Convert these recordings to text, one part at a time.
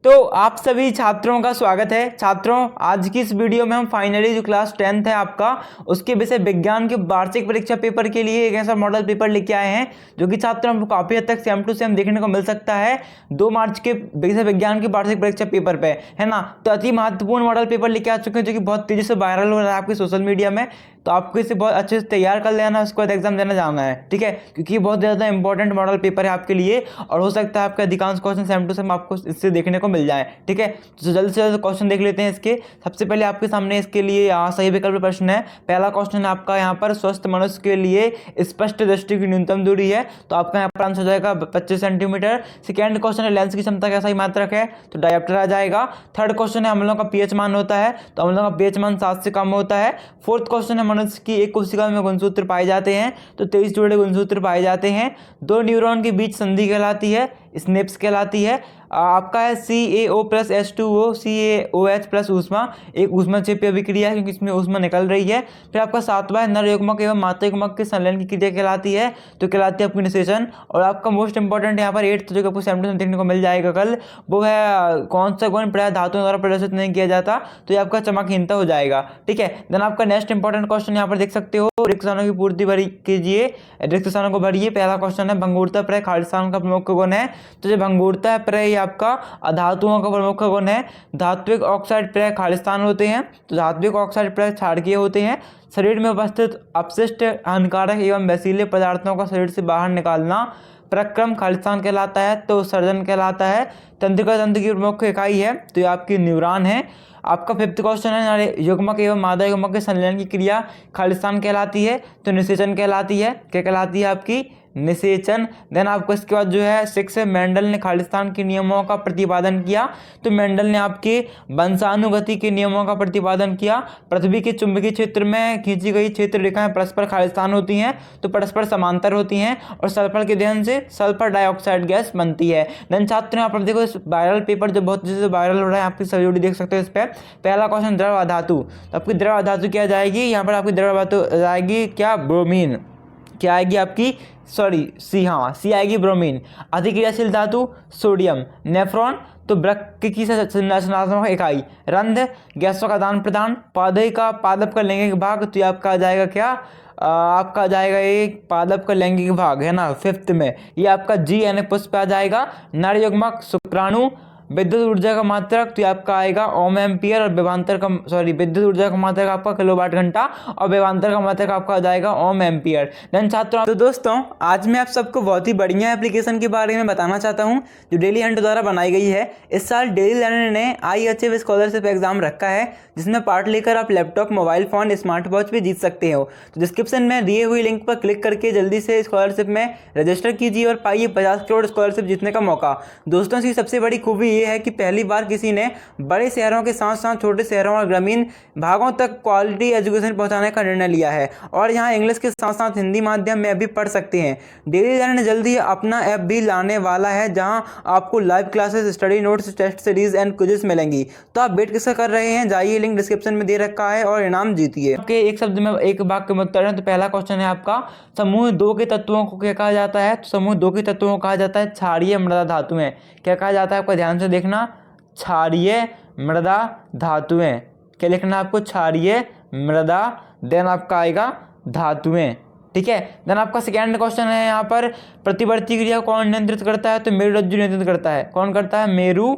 तो आप सभी छात्रों का स्वागत है। छात्रों, आज की इस वीडियो में हम फाइनली जो क्लास 10th है आपका, उसके विषय विज्ञान के वार्षिक परीक्षा पेपर के लिए एक ऐसा मॉडल पेपर लेके आए हैं जो कि छात्रों को काफ़ी हद तक सेम टू सेम देखने को मिल सकता है 2 मार्च के विषय विज्ञान के वार्षिक परीक्षा पेपर पे, है ना। तो अति महत्वपूर्ण मॉडल पेपर लेके आ चुके हैं जो कि बहुत तेजी से वायरल हो रहा है आपके सोशल मीडिया में। तो आपको इसे बहुत अच्छे से तैयार कर लेना है, उसके बाद एग्जाम देना जाना है, ठीक है, क्योंकि ये बहुत ज़्यादा इंपॉर्टेंट मॉडल पेपर है आपके लिए और हो सकता है आपके अधिकांश क्वेश्चन सेम टू सेम आपको इससे देखने को मिल जाए, ठीक है। तो जल्द से जल्द क्वेश्चन देख लेते हैं इसके। सबसे पहले आपके सामने इसके लिए यहाँ सही विकल्प प्रश्न है। पहला क्वेश्चन है आपका यहाँ पर, स्वस्थ मनुष्य के लिए स्पष्ट दृष्टि की न्यूनतम दूरी है, तो आपका यहाँ पर आंसर हो जाएगा 25 सेंटीमीटर। सेकेंड क्वेश्चन है लेंस की क्षमता का सही मात्रक है, तो डायोप्टर आ जाएगा। थर्ड क्वेश्चन है अम्लों का पीएच मान होता है, तो अम्लों का पीएच मान 7 से कम होता है। फोर्थ क्वेश्चन है मनुष्य की एक कोशिका में गुणसूत्र पाए जाते हैं, तो 23 जोड़े गुणसूत्र पाए जाते हैं। 2 न्यूरॉन के बीच संधि कहलाती है, स्नेप्स कहलाती है। आपका है CaO plus H2O CaOH plus ऊष्मा, एक ऊष्मा क्षेपीय अभिक्रिया है क्योंकि इसमें ऊष्मा निकल रही है। फिर आपका 7वां है नर युग्मक एवं मादा युग्मक के संलयन की क्रिया कहलाती है, तो कहलाती है आपकी निषेचन। और आपका मोस्ट इंपॉर्टेंट यहाँ पर 8th जो आपको सेम देखने को मिल जाएगा कल, वो है कौन सा गुण प्राय धातुओं द्वारा प्रदर्शित नहीं किया जाता, तो ये आपका चमकहीनता हो जाएगा, ठीक है। देन आपका नेक्स्ट इंपॉर्टेंट क्वेश्चन यहाँ पर देख सकते हो, रिक्त स्थानों की पूर्ति भरी कीजिए, रिक्त स्थानों को भरिए। पहला क्वेश्चन है भंगुरता प्राय खाली स्थान का प्रमुख गुण है, तो जो भंगुरता है प्राय आपका अधातुओं का प्रमुख गुण है। धात्विक ऑक्साइड प्राय खालिस्तान होते हैं, तो धात्विक ऑक्साइड प्राय क्षारकीय होते हैं। शरीर में उपस्थित अपशिष्ट हानिकारक एवं वैसीले पदार्थों का शरीर से बाहर निकालना प्रक्रम खालिस्तान कहलाता है, तो सर्जन कहलाता है। तंत्रिका तंत्र की प्रमुख इकाई है, तो ये आपकी न्यूरॉन है। आपका 5th क्वेश्चन है युग्मक एवं मादा युग्मक के संलयन की क्रिया खालिस्तान कहलाती है, तो निषेचन कहलाती है। क्या कहलाती है आपकी? निषेचन। देन आपको इसके बाद जो है 6 है मेंडल ने खालिस्तान के नियमों का प्रतिपादन किया, तो मेंडल ने आपके वंशानुगति के नियमों का प्रतिपादन किया। पृथ्वी के चुंबकीय क्षेत्र में खींची गई क्षेत्र रेखाएं परस्पर खालिस्तान होती हैं, तो परस्पर समांतर होती हैं और सल्फर के दहन से सल्फर डाइऑक्साइड गैस बनती है। देन छात्र यहाँ पर देखो इस वायरल पेपर जो बहुत तेजी से वायरल हो रहा है, आपकी सभी वीडियो देख सकते हो इस पर। पहला क्वेश्चन द्रव अधातु, तो आपकी द्रव अधातु क्या जाएगी यहाँ पर? आपकी द्रव अधातु जाएगी क्या? ब्रोमीन। क्या आएगी आपकी? सी, हाँ सी आएगी ब्रोमीन। अतिक्रियाशील धातु सोडियम। नेफ्रॉन, तो वृक्क की संरचनात्मक इकाई। रंध्र, गैसों का आदान प्रदान। पौधे का पादप का लैंगिक भाग, तो ये आपका आ जाएगा क्या? आपका आ जाएगा एक पादप का लैंगिक भाग, है ना, 5th में। ये आपका G यानी पुष्प आ जाएगा। नर युग्मक शुक्राणु। विद्युत ऊर्जा का मात्रक, तो आपका आएगा ओम एम्पियर और विभवांतर का विद्युत ऊर्जा का मात्रक आपका किलोवाट घंटा और विभवांतर का मात्रक आपका आ जाएगा ओम एम्पियर। देन छात्रों, तो दोस्तों आज मैं आप सबको बहुत ही बढ़िया एप्लीकेशन के बारे में बताना चाहता हूं जो डेली हंट द्वारा बनाई गई है। इस साल डेली लर्नर ने IHF स्कॉलरशिप एग्जाम रखा है, जिसमें पार्ट लेकर आप laptop, mobile phone, smart watch भी जीत सकते हो। तो डिस्क्रिप्शन में दिए हुए लिंक पर क्लिक करके जल्दी से स्कॉलरशिप में रजिस्टर कीजिए और पाइए 50 करोड़ स्कॉलरशिप जीतने का मौका। दोस्तों इसकी सबसे बड़ी खूबी ये है कि पहली बार किसी ने बड़े शहरों के साथ साथ छोटे शहरों और ग्रामीण भागों तक क्वालिटी एजुकेशन पहुंचाने का निर्णय लिया है और यहाँ इंग्लिश के साथ साथ हिंदी माध्यम में भी पढ़ सकते हैं। डेली लर्नर जल्द ही अपना ऐप भी लाने वाला है, जहां आपको live classes, study notes, test series and quizzes मिलेंगी। तो आप वेट किसका कर रहे हैं? जाइए, लिंक डिस्क्रिप्शन में दे रखा है और इनाम जीतिए। आपके एक शब्द में एक वाक्य में उत्तर है। तो पहला क्वेश्चन है आपका, समूह 2 के तत्वों को क्या कहा जाता है? तो समूह 2 के तत्वों को कहा जाता है क्षारीय मृदा धातुएं। क्या कहा जाता है? आपका ध्यान से देखना, क्षारीय मृदा धातुएं। क्या लिखना है आपको? क्षारीय मृदा, देन आपका आएगा धातुएं, ठीक है। देन आपका सेकेंड क्वेश्चन है यहाँ पर, प्रतिवर्ती क्रिया कौन नियंत्रित करता है? तो मेरु रज्जु नियंत्रित करता है। कौन करता है? मेरु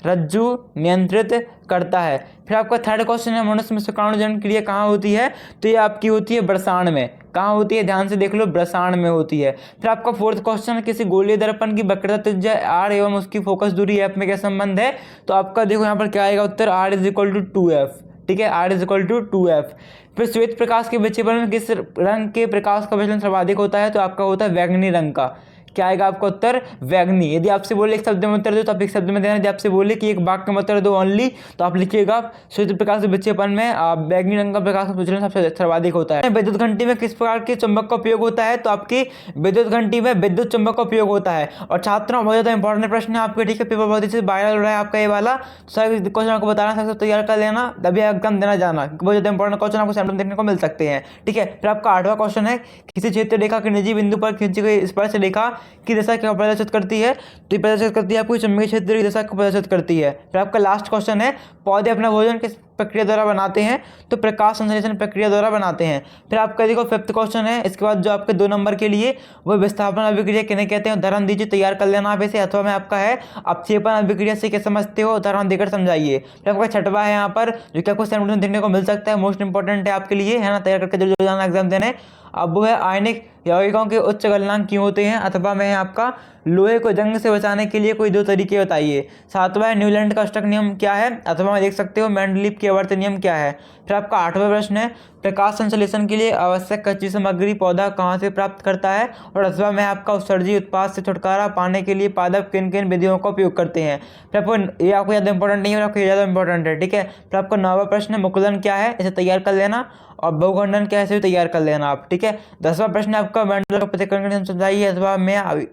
रज्जु नियंत्रित करता है। फिर आपका थर्ड क्वेश्चन है, मनुष्य में शुक्राणुजनन क्रिया कहाँ होती है? तो ये आपकी होती है ब्रसाण में। कहाँ होती है? ध्यान से देख लो, ब्रसाण में होती है। फिर आपका फोर्थ क्वेश्चन, किसी गोलीय दर्पण की वक्रता त्रिज्या r एवं उसकी फोकस दूरी f में क्या संबंध है? तो आपका देखो यहाँ पर क्या आएगा उत्तर, r = 2f, ठीक है, r = 2f। फिर श्वेत प्रकाश के विक्षेपण में किस रंग के प्रकाश का विचलन सर्वाधिक होता है? तो आपका होता है बैंगनी रंग का। क्या आएगा आपका उत्तर? बैंगनी। यदि आपसे बोले एक शब्द में उत्तर दो तो आप एक शब्द में देना। यदि आपसे बोले कि एक वाक्य में उत्तर दो ओनली, तो आप लिखिएगा श्वेत प्रकाश के विक्षेपण में बैंगनी रंग का प्रकाश का विचलन सबसे सर्वाधिक होता है। विद्युत घंटी में किस प्रकार के चुंबक का उपयोग होता है? तो आपकी विद्युत घंटी में विद्युत चुंबक का उपयोग होता है। और छात्रों बहुत ज़्यादा इंपॉर्टेंट प्रश्न है आपके, ठीक है, पेपर बहुत अच्छे से वायरल हो रहा है आपका ये वाला। तो सारे क्वेश्चन आपको बताना सकते, तैयार कर लेना, तभी एग्जाम देना जाना, बहुत ज़्यादा इंपॉर्टेंट क्वेश्चन आपको सेंटर देखने को मिल सकते हैं, ठीक है। फिर आपका 8वां क्वेश्चन है, किसी क्षेत्र रेखा के निजी बिंदु पर खींची गई स्पर्श रेखा की दिशा क्या प्रदर्शित करती है? तो ये प्रदर्शित करती है आपको चुंबकीय क्षेत्र की दिशा को प्रदर्शित करती है। फिर आपका लास्ट क्वेश्चन है, पौधे अपना भोजन किस प्रक्रिया द्वारा बनाते हैं? तो प्रकाश संश्लेषण प्रक्रिया द्वारा बनाते हैं। फिर आपका देखो 5th क्वेश्चन है, इसके बाद जो आपके 2 नंबर के लिए वो विस्थापन अभिक्रिया किन्हें कहते हैं? उदाहरण दीजिए, तैयार कर लेना आप इसे। अथवा में आपका है अपक्षेपण अभिक्रिया से क्या समझते हो? उदाहरण देकर समझाइए। फिर आपका 6वां है यहाँ पर, जो कि आपको सेंटेंस में देखने को मिल सकता है, मोस्ट इंपॉर्टेंट है आपके लिए, है ना, तैयार करके जरूर जाना एग्जाम देने। अब वो है आयनिक यौगिकों के उच्च गलनांक क्यों होते हैं? अथवा में है आपका लोहे को जंग से बचाने के लिए कोई 2 तरीके बताइए। 7वां है न्यूलैंड का अष्टक नियम क्या है? अथवा में देख सकते हो मेंडलीव के आवर्त नियम क्या है? फिर आपका 8वां प्रश्न है, प्रकाश संश्लेषण के लिए आवश्यक कच्ची सामग्री पौधा कहाँ से प्राप्त करता है? और अथवा में आपका उत्सर्जी उत्पाद से छुटकारा पाने के लिए पादप किन किन विधियों का उपयोग करते हैं? फिर आपको ये आपको ज़्यादा इंपॉर्टेंट नहीं है, आपको ये ज़्यादा इंपॉर्टेंट है, ठीक है। फिर आपका 9वां प्रश्न है, मुकुलन क्या है? इसे तैयार कर लेना। और बहुखंडन क्या है, इसे भी तैयार कर लेना आप, ठीक है। 10वां प्रश्न है आपका मेंडल का प्रतिकरण समझाइए। अथवा में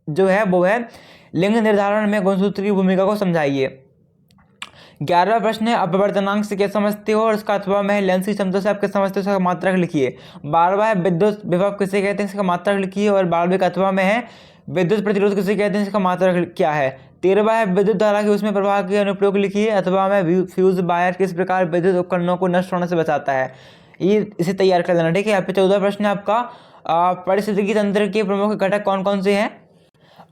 जो है वो है लिंग निर्धारण में गुणसूत्र की भूमिका को समझाइए। 11वां प्रश्न है, अपवर्तनांक से क्या समझते हो? और इसका अथवा में लेंस की क्षमता से आप क्या समझते हो? इसका मात्रक लिखिए। 12वां है, विद्युत विभव किसे कहते हैं? इसका मात्रक लिखिए। और 12वें का अथवा में है, विद्युत प्रतिरोध किसे कहते हैं? इसका मात्रक क्या है? 13वां है, विद्युत धारा के उसमें प्रवाह के अनुप्रयोग लिखिए। अथवा में फ्यूज वायर किस प्रकार विद्युत उपकरणों को नष्ट होने से बचाता है? ये इसे तैयार कर लेना, ठीक है। यहाँ पे 14वां प्रश्न है आपका, पारिस्थितिकी तंत्र के प्रमुख घटक कौन कौन से हैं?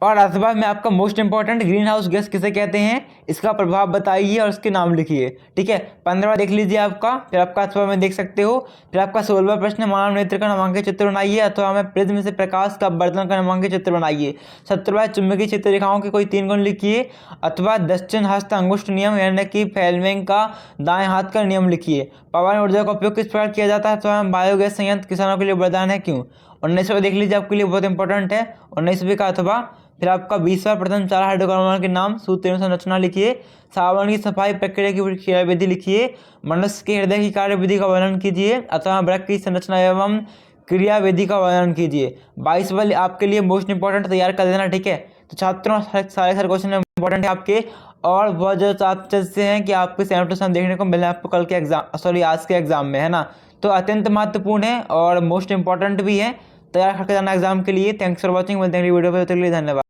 और अथवा में आपका most important, green house gas किसे कहते हैं? इसका प्रभाव बताइए और उसके नाम लिखिए, ठीक है। 15वां देख लीजिए आपका। फिर आपका अथवा में देख सकते हो। फिर आपका 16वां प्रश्न, मानव नेत्र का नामांकित चित्र बनाइए। अथवा में प्रिज्म से प्रकाश का अपवर्तन का नामांकित चित्र बनाइए। 17वां, चुंबकीय क्षेत्र रेखाओं के कोई 3 गुण लिखिए। अथवा दक्षिण हस्त अंगुष्ठ नियम यानी कि फेलमिंग का दाएं हाथ का नियम लिखिए। पवन ऊर्जा का उपयोग किस प्रकार किया जाता है? अथवा बायोगैस संयंत्र किसानों के लिए वरदान है, क्यों? 19वां देख लीजिए, आपके लिए बहुत इंपॉर्टेंट है 19वीं का अथवा। फिर आपका 20वां, प्रथम 4 हाइड्रोकार्बन के नाम, सूत्र एवं संरचना लिखिए। साबुन की सफाई प्रक्रिया की क्रिया विधि लिखिए। मनुष्य के हृदय की कार्य विधि का वर्णन कीजिए। अथवा वृक्क की संरचना एवं क्रिया विधि का वर्णन कीजिए। 22वां आपके लिए मोस्ट इंपॉर्टेंट, तैयार कर देना, ठीक है। तो छात्रों सारे क्वेश्चन इंपॉर्टेंट है आपके, और बहुत ज़्यादा चांसेस हैं कि आपके 7% देखने को मिले आपको कल के एग्जाम, आज के एग्जाम में, है ना। तो अत्यंत महत्वपूर्ण है और मोस्ट इंपॉर्टेंट भी है, तैयार करके जाना एग्जाम के लिए। थैंक्स फॉर वॉचिंग, मिलते हैं अगली वीडियो पर, तब तक के लिए धन्यवाद।